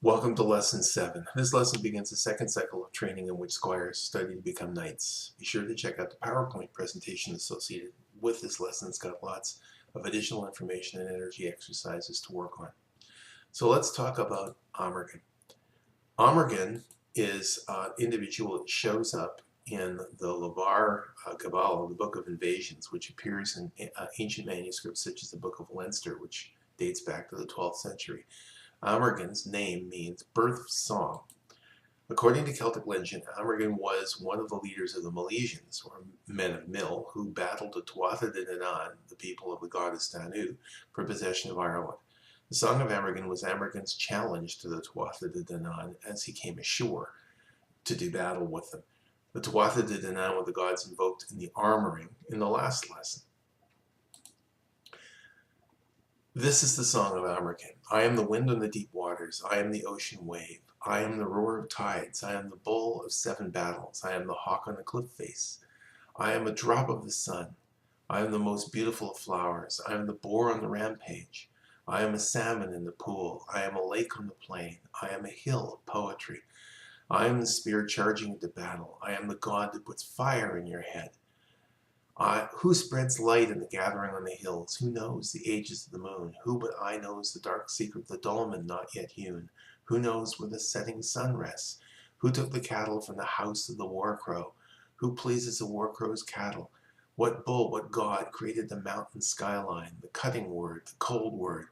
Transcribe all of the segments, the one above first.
Welcome to Lesson 7. This lesson begins the second cycle of training in which squires study to become knights. Be sure to check out the PowerPoint presentation associated with this lesson. It's got lots of additional information and energy exercises to work on. So let's talk about Amergin. Amergin is an individual that shows up in the Lavar Cabal, the Book of Invasions, which appears in ancient manuscripts such as the Book of Leinster, which dates back to the 12th century. Amergin's name means birth song. According to Celtic legend, Amergin was one of the leaders of the Milesians, or men of Mill, who battled the Tuatha De Danann, the people of the goddess Danu, for possession of Ireland. The Song of Amergin was Amergin's challenge to the Tuatha De Danann as he came ashore to do battle with them. The Tuatha De Danann were the gods invoked in the armoring in the last lesson. This is the song of Amergin. I am the wind on the deep waters. I am the ocean wave. I am the roar of tides. I am the bull of 7 battles. I am the hawk on the cliff face. I am a drop of the sun. I am the most beautiful of flowers. I am the boar on the rampage. I am a salmon in the pool. I am a lake on the plain. I am a hill of poetry. I am the spear charging into battle. I am the god that puts fire in your head. Who spreads light in the gathering on the hills? Who knows the ages of the moon? Who but I knows the dark secret of the dolmen not yet hewn? Who knows where the setting sun rests? Who took the cattle from the house of the war crow? Who pleases the war crow's cattle? What bull, what god created the mountain skyline, the cutting word, the cold word?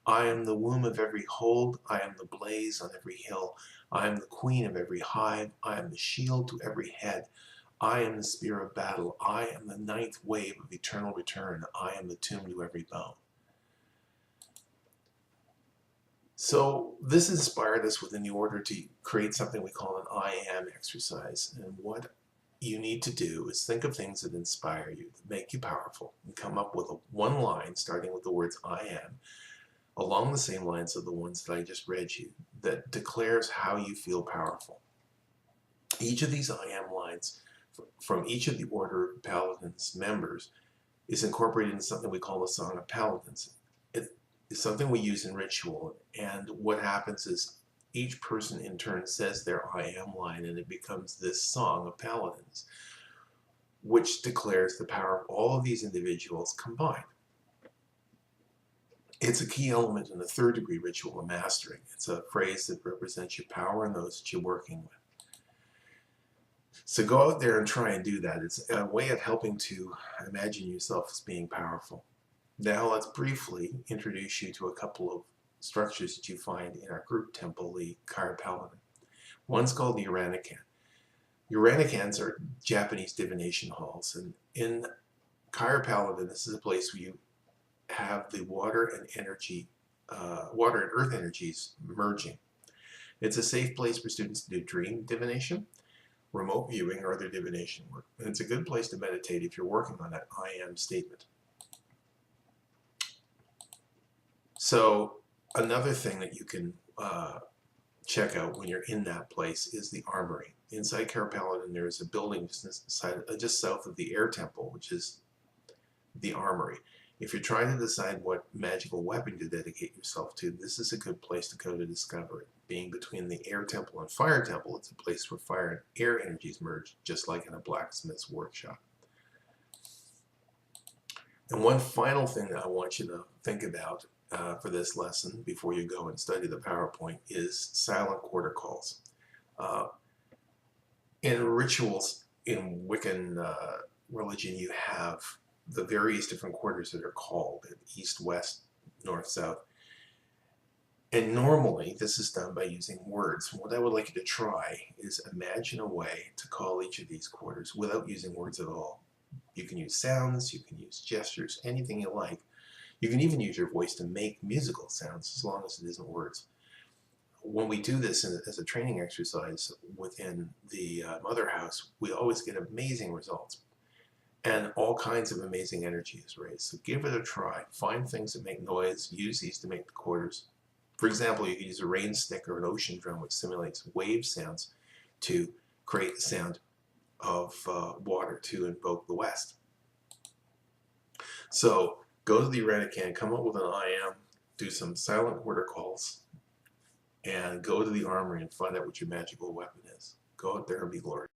I am the womb of every hold. I am the blaze on every hill. I am the queen of every hive. I am the shield to every head. I am the spear of battle. I am the ninth wave of eternal return. I am the tomb to every bone. So this inspired us within the order to create something we call an I am exercise. And what you need to do is think of things that inspire you, that make you powerful, and come up with one line starting with the words I am, along the same lines of the ones that I just read you, that declares how you feel powerful. Each of these I am lines from each of the Order of Paladins members is incorporated in something we call the Song of Paladins. It is something we use in ritual, and what happens is each person in turn says their I am line, and it becomes this Song of Paladins, which declares the power of all of these individuals combined. It's a key element in the third degree ritual of mastering. It's a phrase that represents your power and those that you're working with. So go out there and try and do that. It's a way of helping to imagine yourself as being powerful. Now let's briefly introduce you to a couple of structures that you find in our group temple, the Kyr Paladin. One's called the Uranikan. Uranikans are Japanese divination halls, and in Kyr Paladin, this is a place where you have the water and earth energies merging. It's a safe place for students to do dream divination, remote viewing, or other divination work. And it's a good place to meditate if you're working on that I am statement. So another thing that you can check out when you're in that place is the armory. Inside Kyr Paladin, there's a building just south of the Air Temple, which is the armory. If you're trying to decide what magical weapon to dedicate yourself to, this is a good place to go to discover it. Being between the Air Temple and Fire Temple, it's a place where fire and air energies merge, just like in a blacksmith's workshop. And one final thing that I want you to think about for this lesson before you go and study the PowerPoint is silent quarter calls. In rituals in Wiccan religion, you have the various different quarters that are called east, west, north, south. And normally this is done by using words. What I would like you to try is imagine a way to call each of these quarters without using words at all. You can use sounds, you can use gestures, anything you like. You can even use your voice to make musical sounds as long as it isn't words. When we do this as a training exercise within the Mother House, we always get amazing results. And all kinds of amazing energy is raised. So give it a try. Find things that make noise. Use these to make the quarters. For example, you can use a rain stick or an ocean drum, which simulates wave sounds to create the sound of water to invoke the west. So go to the Uranikan, come up with an I am, do some silent quarter calls, and go to the armory and find out what your magical weapon is. Go out there and be glorious.